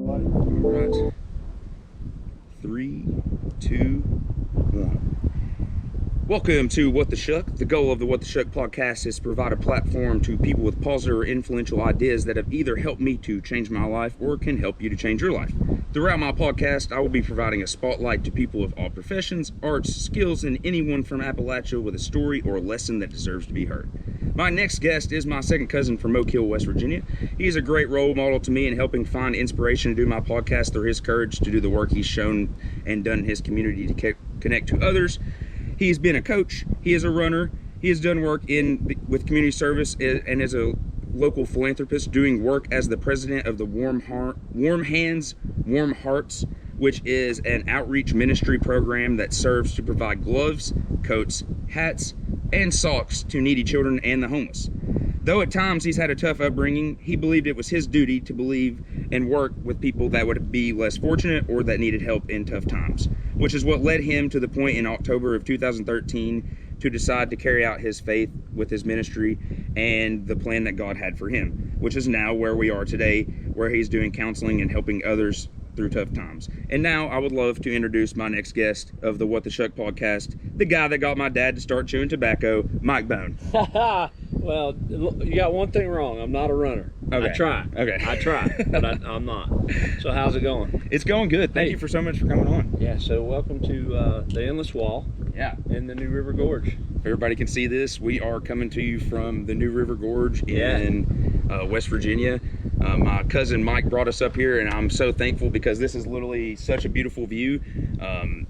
everybody. All right. 3, 2, 1. Welcome to What the Shuck. The goal of the What the Shuck podcast is to provide a platform to people with positive or influential ideas that have either helped me to change my life or can help you to change your life. Throughout my podcast, I will be providing a spotlight to people of all professions, arts, skills, and anyone from Appalachia with a story or a lesson that deserves to be heard. My next guest is my second cousin from Oak Hill, West Virginia. He is a great role model to me in helping find inspiration to do my podcast through his courage to do the work he's shown and done in his community to connect to others. He's been a coach, he is a runner, he has done work with community service and is a local philanthropist doing work as the president of the Warm Hands, Warm Hearts, which is an outreach ministry program that serves to provide gloves, coats, hats, and socks to needy children and the homeless. Though at times he's had a tough upbringing, he believed it was his duty to believe and work with people that would be less fortunate or that needed help in tough times, which is what led him to the point in October of 2013 to decide to carry out his faith with his ministry and the plan that God had for him, which is now where we are today, where he's doing counseling and helping others through tough times. And now I would love to introduce my next guest of the What the Shuck podcast, the guy that got my dad to start chewing tobacco, Mike Bone. Well, you got one thing wrong. I'm not a runner. Okay. I try. Okay. I try, but I'm not. So how's it going? It's going good. Thank you so much for coming on. Yeah, so welcome to the Endless Wall Yeah. in the New River Gorge. If everybody can see this, we are coming to you from the New River Gorge in West Virginia. My cousin Mike brought us up here, and I'm so thankful because this is literally such a beautiful view.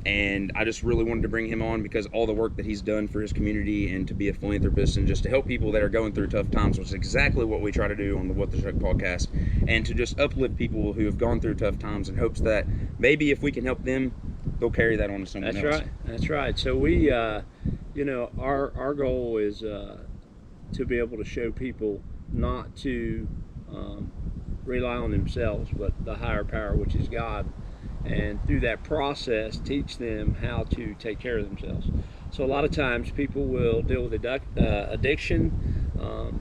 And I just really wanted to bring him on because all the work that he's done for his community and to be a philanthropist and just to help people that are going through tough times, which is exactly what we try to do on the What the Shuck podcast, and to just uplift people who have gone through tough times in hopes that maybe if we can help them, they'll carry that on to someone else. That's right. So we, our goal is to be able to show people not to rely on themselves, but the higher power, which is God. And through that process, teach them how to take care of themselves. So a lot of times people will deal with addiction,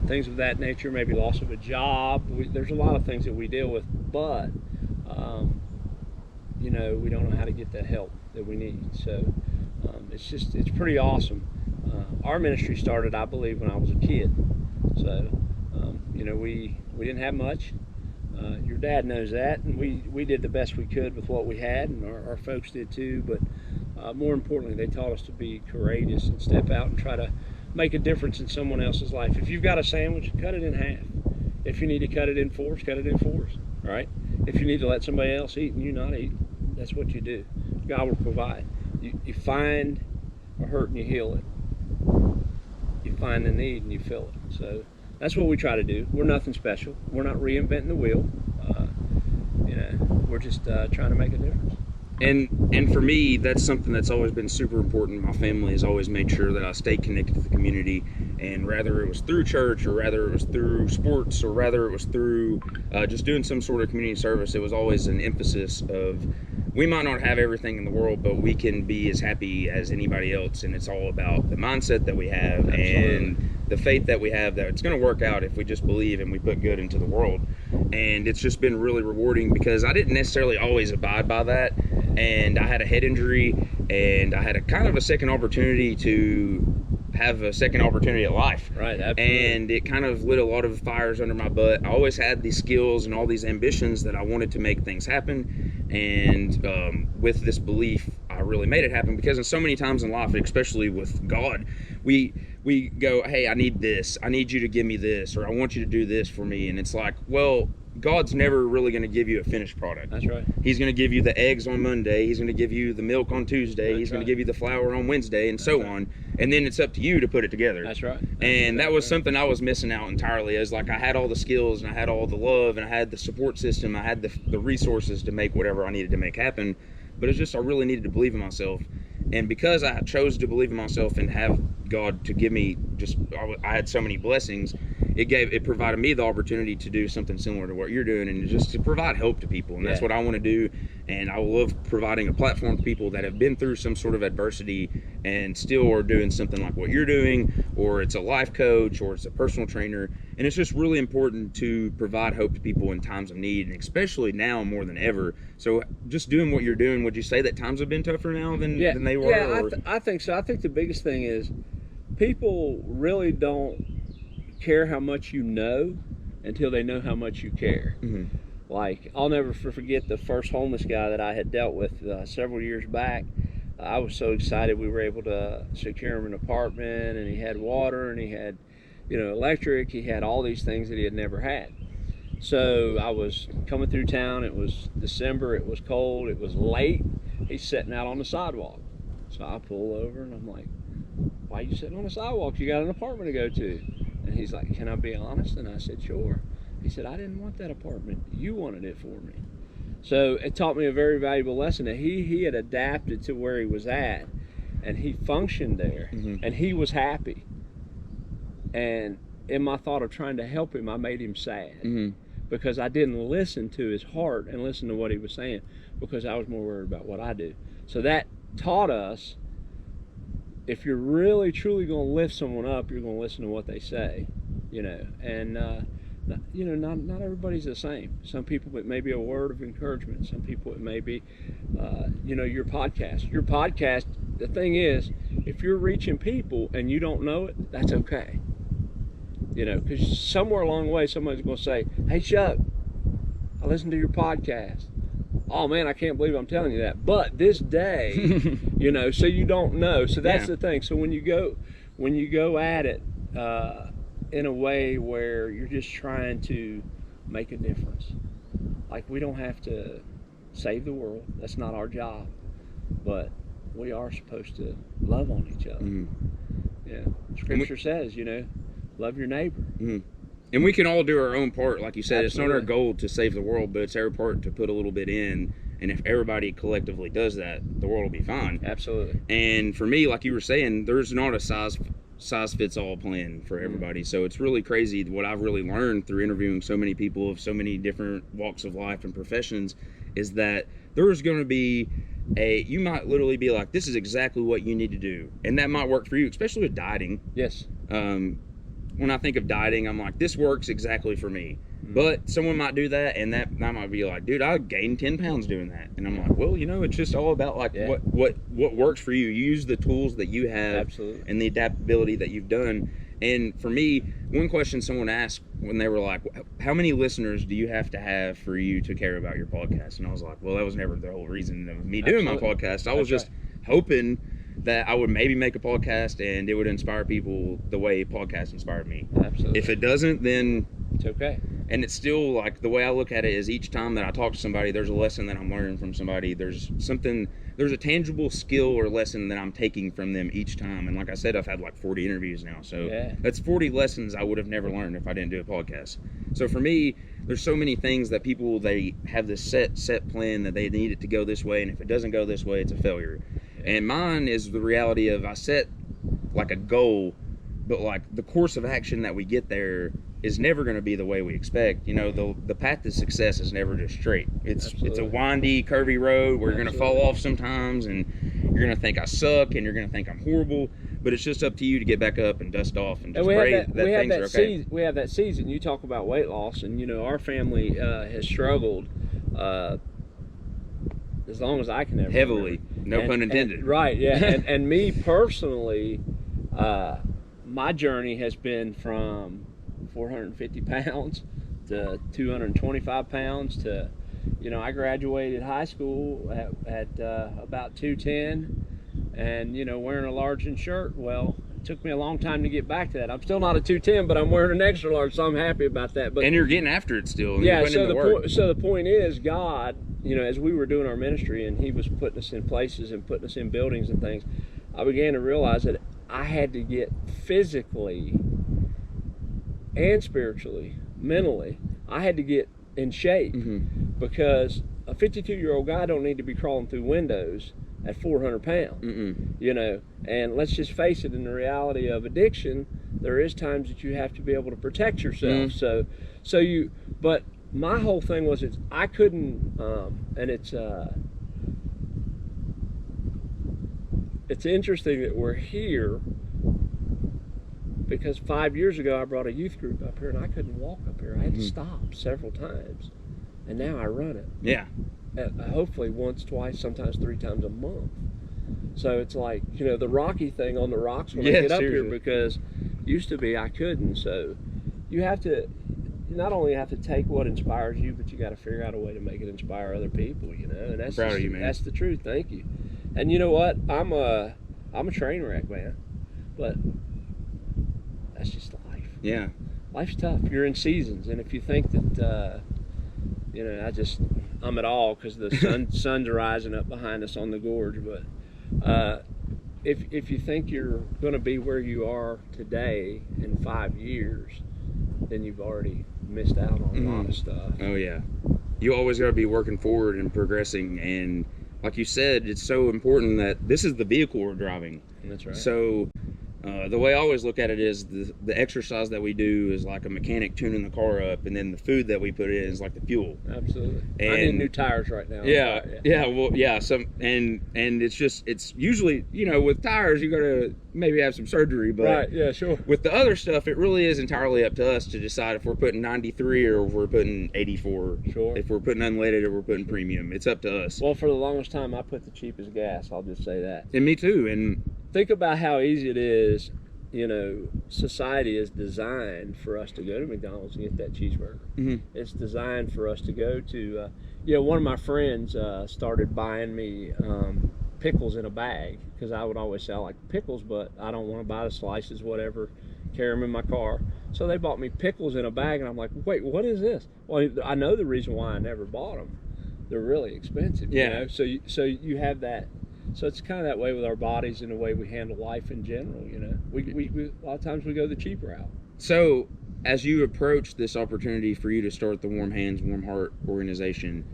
things of that nature, maybe loss of a job. There's a lot of things that we deal with, but we don't know how to get that help that we need. So it's pretty awesome. Our ministry started, I believe, when I was a kid. So we didn't have much. Your dad knows that, and we did the best we could with what we had, and our folks did too. But more importantly, they taught us to be courageous and step out and try to make a difference in someone else's life. If you've got a sandwich, cut it in half. If you need to cut it in fours, cut it in fours. Right? If you need to let somebody else eat and you not eat, that's what you do. God will provide. You find a hurt and you heal it. You find the need and you fill it. So that's what we try to do. We're nothing special. We're not reinventing the wheel. We're just trying to make a difference. And for me, that's something that's always been super important. My family has always made sure that I stay connected to the community, and rather it was through church or rather it was through sports or rather it was through just doing some sort of community service, it was always an emphasis of we might not have everything in the world, but we can be as happy as anybody else, and it's all about the mindset that we have. Absolutely. And the faith that we have that it's going to work out if we just believe and we put good into the world. And it's just been really rewarding because I didn't necessarily always abide by that, and I had a head injury and I had a kind of a second opportunity to have a second opportunity at life. Right, absolutely. And it kind of lit a lot of fires under my butt. I always had these skills and all these ambitions that I wanted to make things happen, and with this belief I really made it happen, because in so many times in life, especially with God, we go, hey, I need this, I need you to give me this, or I want you to do this for me, and it's like, well, God's never really going to give you a finished product. That's right. He's going to give you the eggs on Monday, he's going to give you the milk on Tuesday, he's going to give you the flour on Wednesday, and so on, and then it's up to you to put it together. That's right. And that was something I was missing out entirely. Is like I had all the skills and I had all the love and I had the support system, I had the resources to make whatever I needed to make happen, but it's just I really needed to believe in myself. And because I chose to believe in myself and have God to give me I had so many blessings, it provided me the opportunity to do something similar to what you're doing, and just to provide hope to people. And that's what I want to do. And I love providing a platform to people that have been through some sort of adversity and still are doing something like what you're doing, or it's a life coach, or it's a personal trainer. And it's just really important to provide hope to people in times of need, and especially now more than ever. So just doing what you're doing, would you say that times have been tougher now than they were? Yeah, I think so. I think the biggest thing is people really don't care how much you know until they know how much you care. Mm-hmm. Like, I'll never forget the first homeless guy that I had dealt with several years back. I was so excited we were able to secure him an apartment, and he had water, and he had, electric. He had all these things that he had never had. So I was coming through town. It was December. It was cold. It was late. He's sitting out on the sidewalk. So I pull over, and I'm like, "Why are you sitting on the sidewalk? You got an apartment to go to." And he's like, "Can I be honest?" And I said, "Sure." He said, "I didn't want that apartment. You wanted it for me." So it taught me a very valuable lesson that he had adapted to where he was at, and he functioned there, and he was happy. And in my thought of trying to help him, I made him sad because I didn't listen to his heart and listen to what he was saying, because I was more worried about what I do. So that taught us, if you're really truly going to lift someone up, you're going to listen to what they say, and not everybody's the same. Some people it may be a word of encouragement. Some people it may be, your podcast. Your podcast, the thing is, if you're reaching people and you don't know it, that's okay. Because somewhere along the way, somebody's going to say, "Hey, Shuck, I listened to your podcast. Oh man, I can't believe I'm telling you that. But this day," so you don't know. So that's the thing. So when you go at it in a way where you're just trying to make a difference, like, we don't have to save the world. That's not our job. But we are supposed to love on each other. Yeah. Scripture says, love your neighbor. And we can all do our own part. Like you said, Absolutely. It's not our goal to save the world, but it's our part to put a little bit in. And if everybody collectively does that, the world will be fine. Absolutely. And for me, like you were saying, there's not a size fits all plan for everybody. So it's really crazy what I've really learned through interviewing so many people of so many different walks of life and professions is that there's going to be you might literally be like, this is exactly what you need to do. And that might work for you, especially with dieting. Yes. When I think of dieting, I'm like, this works exactly for me. But someone might do that, and that might be like, dude, I gained 10 pounds doing that. And I'm like, well, it's just all about like what works for you. You use the tools that you have. Absolutely. And the adaptability that you've done. And for me, one question someone asked when they were like, how many listeners do you have to have for you to care about your podcast? And I was like, well, that was never the whole reason of me doing my podcast. I was just hoping that I would maybe make a podcast and it would inspire people the way podcast inspired me. Absolutely. If it doesn't, then it's okay. And it's still like, the way I look at it is each time that I talk to somebody, there's a lesson that I'm learning from somebody. There's a tangible skill or lesson that I'm taking from them each time. And like I said, I've had like 40 interviews now. So that's 40 lessons I would have never learned if I didn't do a podcast. So for me, there's so many things that people, they have this set plan that they need it to go this way. And if it doesn't go this way, it's a failure. And mine is the reality of, I set like a goal, but like the course of action that we get there is never going to be the way we expect. The path to success is never just straight. It's a windy, curvy road where you're going to fall off sometimes, and you're going to think I suck, and you're going to think I'm horrible. But it's just up to you to get back up and dust off and just pray that things are okay. We have that season. You talk about weight loss, and our family has struggled as long as I can ever heavily. Remember. No pun intended. Right. Yeah. and me personally, my journey has been from 450 pounds to 225 pounds to, I graduated high school at about 210 and, wearing a large in shirt. Well, it took me a long time to get back to that. I'm still not a 210, but I'm wearing an extra large, so I'm happy about that. But, and you're getting after it still. Yeah, so the point is, God, as we were doing our ministry and he was putting us in places and putting us in buildings and things, I began to realize that I had to get physically and spiritually, mentally, I had to get in shape because a 52-year-old guy don't need to be crawling through windows at 400 pounds, and let's just face it, in the reality of addiction, there is times that you have to be able to protect yourself. But my whole thing was I couldn't, and it's interesting that we're here because 5 years ago I brought a youth group up here and I couldn't walk up here. I had to stop several times, and now I run it. Yeah. Hopefully once, twice, sometimes 3 times a month. So it's like, the Rocky thing on the rocks when I get up here, because used to be I couldn't. So you not only have to take what inspires you, but you got to figure out a way to make it inspire other people, and that's proud of you, man. That's the truth. Thank you. And you know what? I'm a train wreck, man, but that's just life. Yeah. Life's tough. You're in seasons, and if you think that, I'm at all because the sun's rising up behind us on the gorge, but if you think you're going to be where you are today in 5 years, then you've already missed out on a lot of stuff. Oh yeah, you always got to be working forward and progressing, and like you said, it's so important that this is the vehicle we're driving. That's right. So the way I always look at it is the exercise that we do is like a mechanic tuning the car up, and then the food that we put in is like the fuel. Absolutely. And I need new tires right now. And it's usually, with tires you gotta maybe have some surgery, but right, yeah, sure. With the other stuff, it really is entirely up to us to decide if we're putting 93 or if we're putting 84. Sure. If we're putting unleaded or we're putting premium, it's up to us. Well, for the longest time, I put the cheapest gas. I'll just say that. And me too. And think about how easy it is. Society is designed for us to go to McDonald's and get that cheeseburger. Mm-hmm. It's designed for us to go to, one of my friends started buying me pickles in a bag, because I would always say I like pickles, but I don't want to buy the slices, whatever, carry them in my car. So they bought me pickles in a bag, and I'm like, wait, what is this? Well, I know the reason why I never bought them. They're really expensive. Yeah. So you have that. So it's kind of that way with our bodies and the way we handle life in general. We a lot of times we go the cheap route. So as you approach this opportunity for you to start the Warm Hands, Warm Heart organization,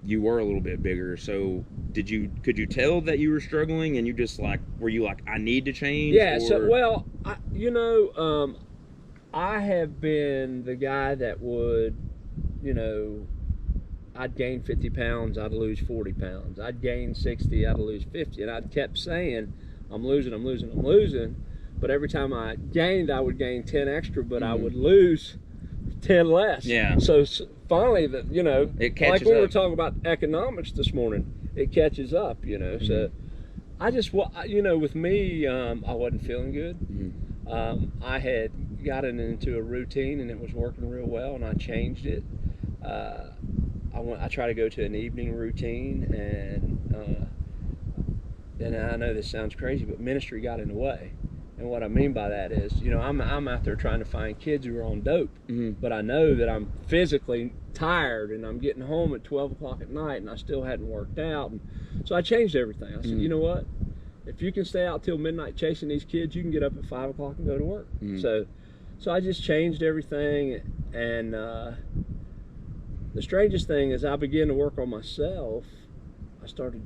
you were a little bit bigger. So could you tell that you were struggling, and you just were you like, I need to change? Yeah. So I have been the guy that would, I'd gain 50 pounds, I'd lose 40 pounds. I'd gain 60, I'd lose 50. And I kept saying, I'm losing. But every time I gained, I would gain 10 extra, but I would lose 10 less. Yeah. So finally, it catches like we up. were talking about economics this morning, it catches up, So I just, with me, I wasn't feeling good. I had gotten into a routine, and it was working real well, and I changed it. I try to go to an evening routine, and I know this sounds crazy, but ministry got in the way. And what I mean by that is, I'm out there trying to find kids who are on dope, but I know that I'm physically tired, and I'm getting home at 12 o'clock at night, and I still hadn't worked out. And so I changed everything. I said, you know what? If you can stay out till midnight chasing these kids, you can get up at 5 o'clock and go to work. So I just changed everything, and the strangest thing is I began to work on myself. I started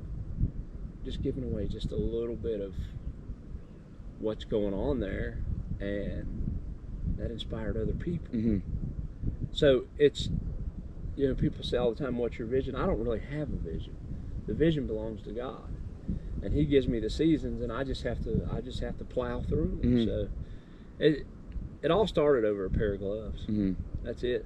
just giving away just a little bit of what's going on there, and that inspired other people. So it's, people say all the time, what's your vision? I don't really have a vision. The vision belongs to God, and He gives me the seasons, and I just have to plow through them. So it all started over a pair of gloves. That's it,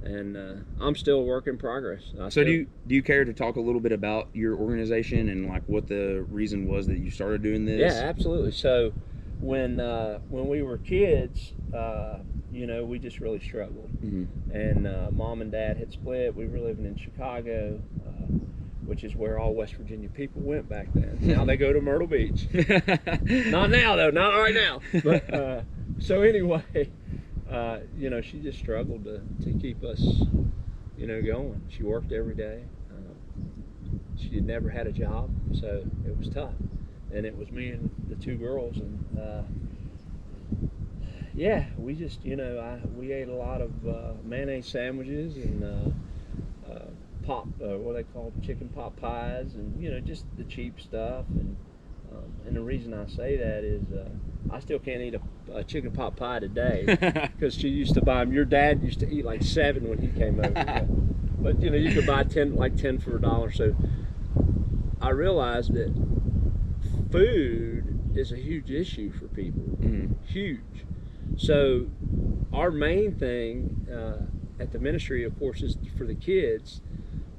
and I'm still a work in progress. Do you care to talk a little bit about your organization and what the reason was that you started doing this? Yeah, absolutely. So when we were kids, we just really struggled, and Mom and Dad had split. We were living in Chicago, which is where all West Virginia people went back then. Now they go to Myrtle Beach. Not now though, not right now. But so anyway. She just struggled to keep us, going. She worked every day. She had never had a job, so it was tough. And it was me and the 2 girls, and we just, we ate a lot of mayonnaise sandwiches and what they call chicken pot pies, and just the cheap stuff. And And the reason I say that is I still can't eat a chicken pot pie today because she used to buy them. Your dad used to eat like 7 when he came over. But you know, you could buy 10 for $1. So I realized that food is a huge issue for people. Huge. So our main thing at the ministry, of course, is for the kids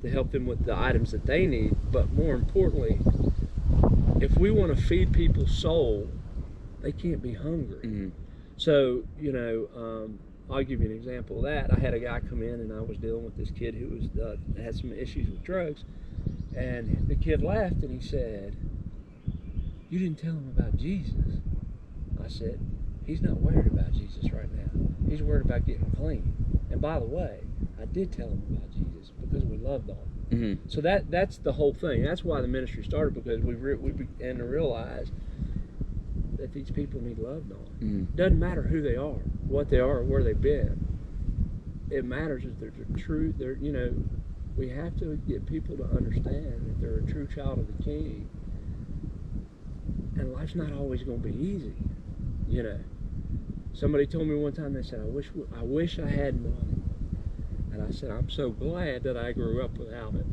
to help them with the items that they need. But more importantly, if we want to feed people's soul, they can't be hungry. So, you know, I'll give you an example of that. I had a guy come in and I was dealing with this kid who was had some issues with drugs. And the kid left and he said, "You didn't tell him about Jesus." I said, "He's not worried about Jesus right now. He's worried about getting clean. And by the way, I did tell him about Jesus because we loved on him." So that's the whole thing. That's why the ministry started, because we began to realize that these people need loved on. Doesn't matter who they are, what they are, or where they've been. It matters that they're true. They're, you know, we have to get people to understand that they're a true child of the King. And life's not always going to be easy, you know. Somebody told me one time, they said, I wish I had money. And I said, I'm so glad that I grew up without it.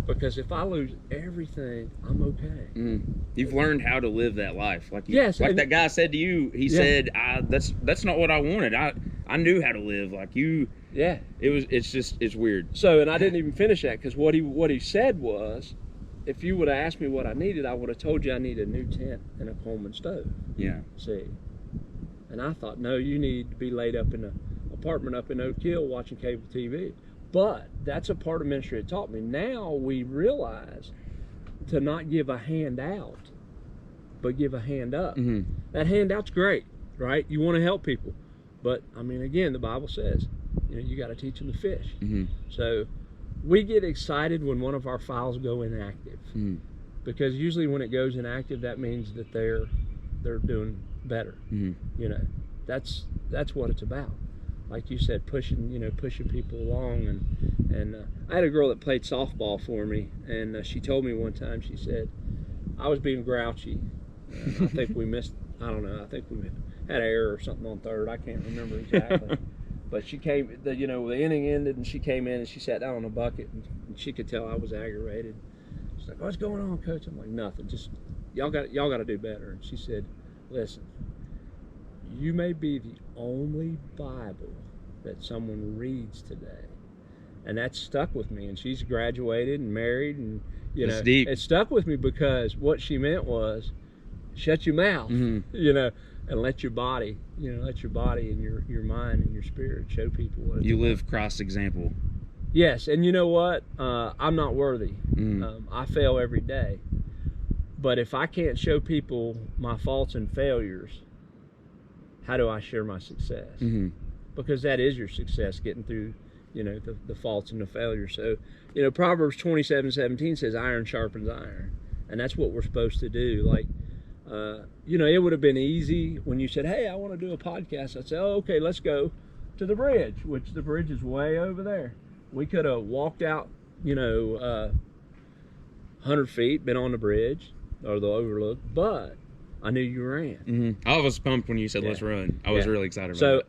Because if I lose everything, I'm okay. You've learned how to live that life. Like that guy said to you, he said, that's not what I wanted. I knew how to live like you. Yeah. It's weird. So, and I didn't even finish that, because what he said was, if you would have asked me what I needed, I would have told you I need a new tent and a Coleman stove. Yeah. See? And I thought, no, you need to be laid up in an apartment up in Oak Hill watching cable TV. But that's a part of ministry it taught me. Now we realize to not give a hand out, but give a hand up. That handout's great, right? You want to help people. But, I mean, again, the Bible says, you know, you got to teach them to fish. So we get excited when one of our files go inactive. Because usually when it goes inactive, that means that they're doing better. You know, that's what it's about. Like you said, pushing people along. And I had a girl that played softball for me, and she told me one time, she said, I was being grouchy. I think we missed, I don't know, I think we had an error or something on third. I can't remember exactly. But she came, the inning ended, and she came in and she sat down on a bucket, and she could tell I was aggravated. She's like, "What's going on, Coach?" I'm like, "Nothing. Just y'all got to do better." And she said, "Listen, you may be the only Bible that someone reads today," and that stuck with me. And she's graduated and married, and That's deep. It stuck with me, because what she meant was, shut your mouth, you know, and let your body and your mind and your spirit show people what you live Christ's example. Yes, and you know what? I'm not worthy. I fail every day. But if I can't show people my faults and failures, how do I share my success? Because that is your success, getting through, you know, the faults and the failures. So, you know, Proverbs 27:17 says, iron sharpens iron. And that's what we're supposed to do. Like, you know, it would have been easy when you said, hey, I want to do a podcast. I'd say, oh, okay, let's go to the bridge, which the bridge is way over there. We could have walked out, you know, 100 feet, been on the bridge or the overlook, but I knew you ran. I was pumped when you said, let's run. I was really excited about it. So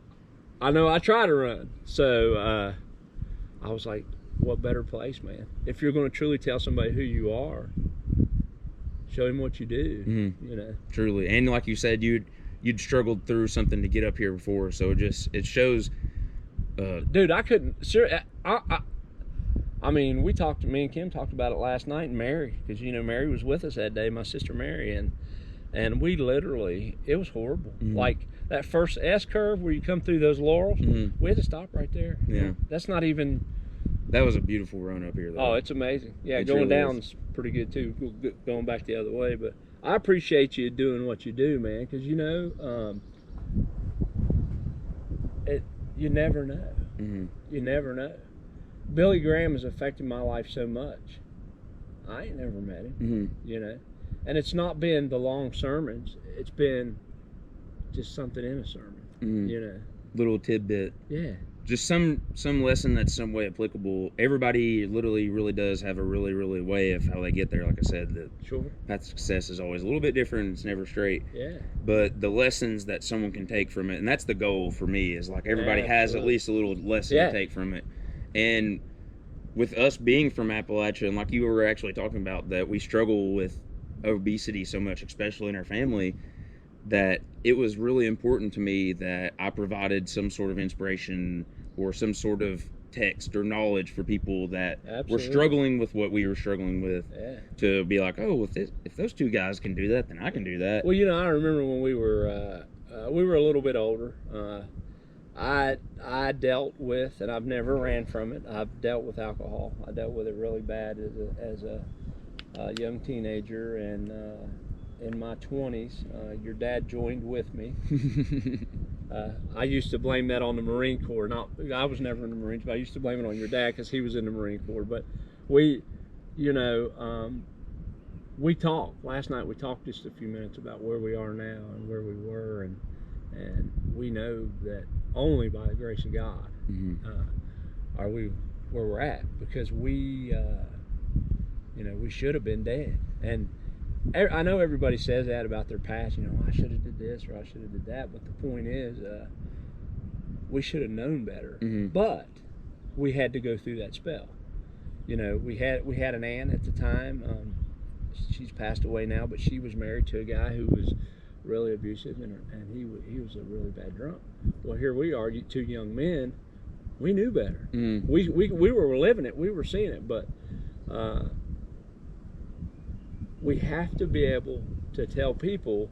I know I try to run. So I was like, what better place, man? If you're going to truly tell somebody who you are, show him what you do, you know. Truly. And like you said, you'd struggled through something to get up here before, so it shows. Dude, I couldn't. I mean, me and Kim talked about it last night, and Mary, because, you know, Mary was with us that day, my sister Mary, and we literally, it was horrible. Like that first S curve where you come through those laurels, we had to stop right there. Yeah. That's not even. That was a beautiful run up here, though. Oh, it's amazing. Yeah, it going down's pretty good too. Going back the other way, but I appreciate you doing what you do, man, because, you know, you never know. You never know. Billy Graham has affected my life so much. I ain't never met him, you know. And it's not been the long sermons. It's been just something in a sermon, you know. Little tidbit. Yeah. just some lesson that's some way applicable. Everybody literally really does have a really way of how they get there. Like I said, the Sure. path to success is always a little bit different. It's never straight. Yeah. But the lessons that someone can take from it, and that's the goal for me, is like everybody has at least a little lesson to take from it. And with us being from Appalachia, and like you were actually talking about, that we struggle with obesity so much, especially in our family, that it was really important to me that I provided some sort of inspiration or some sort of text or knowledge for people that were struggling with what we were struggling with, to be like, oh, if those two guys can do that, then I can do that. Well, I remember when we were a little bit older, I dealt with, and I've never ran from it, I've dealt with alcohol. I dealt with it really bad as a young teenager, and in my 20s, your dad joined with me. I used to blame that on the Marine Corps. I was never in the Marines, but I used to blame it on your dad because he was in the Marine Corps. But we talked last night. We talked just a few minutes about where we are now and where we were, and we know that only by the grace of God are we where we're at, because we should have been dead. And I know everybody says that about their past, I should have did this or I should have did that, but the point is, we should have known better. But we had to go through that spell. We had an aunt at the time. She's passed away now, but she was married to a guy who was really abusive, and he was a really bad drunk. Well, here we are, two young men. We knew better. We were living it. We were seeing it, but we have to be able to tell people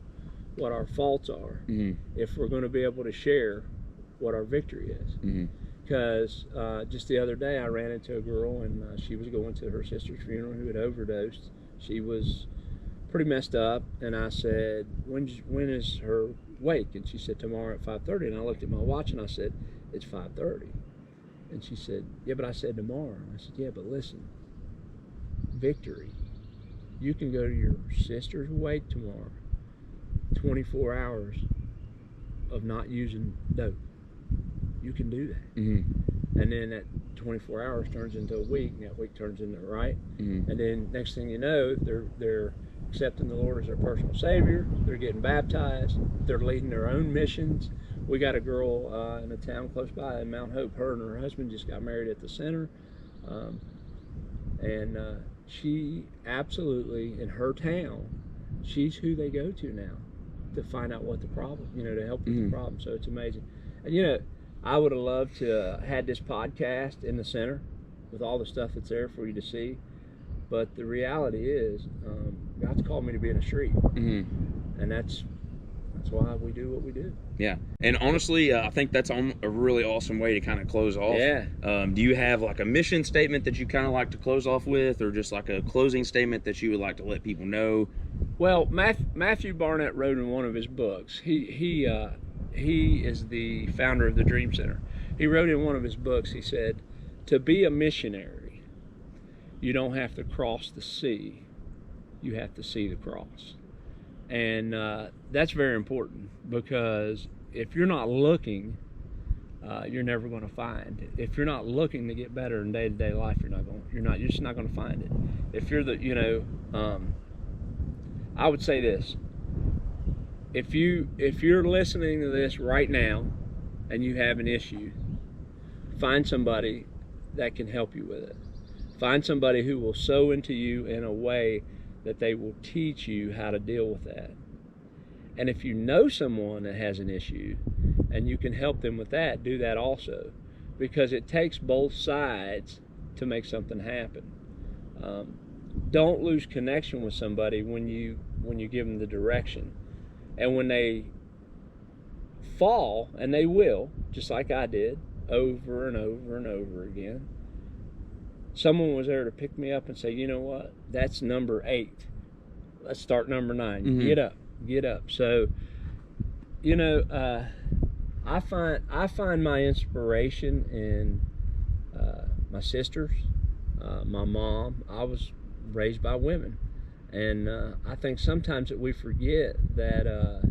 what our faults are if we're going to be able to share what our victory is. Because just the other day I ran into a girl, and she was going to her sister's funeral who had overdosed. She was pretty messed up, and I said, when is her wake? And she said, tomorrow at 5:30. And I looked at my watch and I said, it's 5:30. And she said, yeah, but I said tomorrow. And I said, yeah, but listen, victory. You can go to your sister's wake tomorrow, 24 hours of not using dope. You can do that. And then that 24 hours turns into a week, and that week turns into and then next thing you know, they're accepting the Lord as their personal Savior. They're getting baptized. They're leading their own missions. We got a girl in a town close by in Mount Hope. Her and her husband just got married at the center, and she absolutely, in her town, she's who they go to now to find out what the problem, to help with the problem. So it's amazing. And I would have loved to had this podcast in the center with all the stuff that's there for you to see. But the reality is, God's called me to be in the street, and that's why we do what we do. Yeah, and honestly, I think that's a really awesome way to kind of close off. Yeah. Do you have like a mission statement that you kind of like to close off with, or just like a closing statement that you would like to let people know? Well, Matthew Barnett wrote in one of his books. He is the founder of the Dream Center. He wrote in one of his books, he said, to be a missionary, you don't have to cross the sea, you have to see the cross. And that's very important, because if you're not looking, you're never going to find it. If you're not looking to get better in day-to-day life, you're just not going to find it. If you're I would say this: if you're listening to this right now and you have an issue, find somebody that can help you with it. Find somebody who will sow into you in a way that they will teach you how to deal with that. And if you know someone that has an issue and you can help them with that, do that also, because it takes both sides to make something happen. Don't lose connection with somebody when you give them the direction. And when they fall, and they will, just like I did, over and over and over again, someone was there to pick me up and say, you know what, that's number 8. Let's start number 9. Get up. So, I find my inspiration in my sisters, my mom. I was raised by women, and I think sometimes that we forget that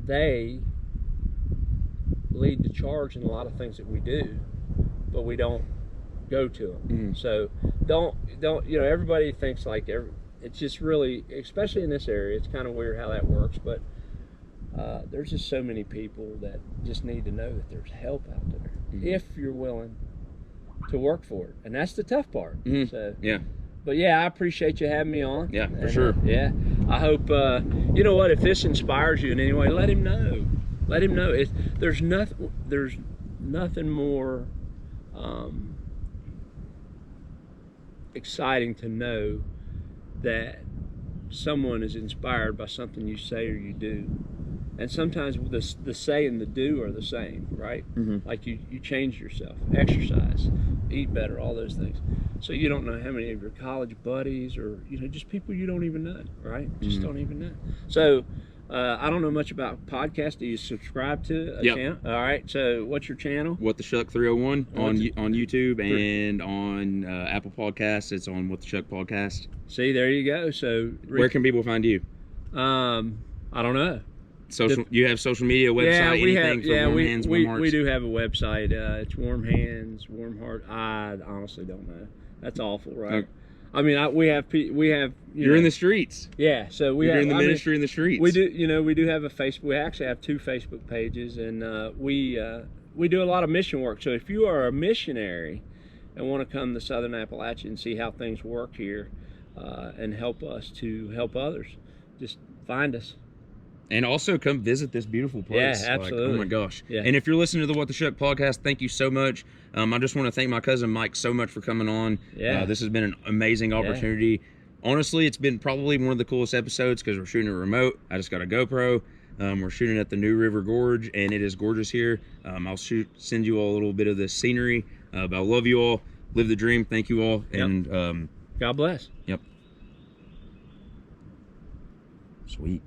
they lead the charge in a lot of things that we do, but we don't go to them. So don't everybody thinks like it's just really, especially in this area, it's kind of weird how that works, but there's just so many people that just need to know that there's help out there if you're willing to work for it, and that's the tough part. So yeah. But yeah, I appreciate you having me on. Yeah, for sure. Yeah, I hope you know what, if this inspires you in any way, let him know. Let him know. There's nothing more exciting to know that someone is inspired by something you say or you do. And sometimes the say and the do are the same, right? Like you change yourself, exercise, eat better, all those things. So you don't know how many of your college buddies or just people you don't even know, right? Just don't even know. So I don't know much about podcasts. Do you subscribe to a channel? All right. So what's your channel? What the Shuck 301 on YouTube and on Apple Podcasts. It's on What the Shuck podcast. See, there you go. So where can people find you? I don't know. You have social media, website, we do have a website. It's Warm Hands, Warm Heart. I honestly don't know. That's awful, right? I mean, we have. You're in the streets. Yeah, so you're doing the ministry in the streets. We do. We do have a Facebook. We actually have 2 Facebook pages, and we do a lot of mission work. So if you are a missionary and want to come to Southern Appalachia and see how things work here, and help us to help others, just find us. And also come visit this beautiful place. Yeah, absolutely. Like, oh my gosh. Yeah. And if you're listening to the What the Shuck podcast, thank you so much. I just want to thank my cousin Mike so much for coming on. Yeah. This has been an amazing opportunity. Yeah. Honestly, it's been probably one of the coolest episodes because we're shooting it remote. I just got a GoPro. We're shooting at the New River Gorge, and it is gorgeous here. I'll send you all a little bit of the scenery. But I love you all. Live the dream. Thank you all. Yep. And God bless. Yep. Sweet.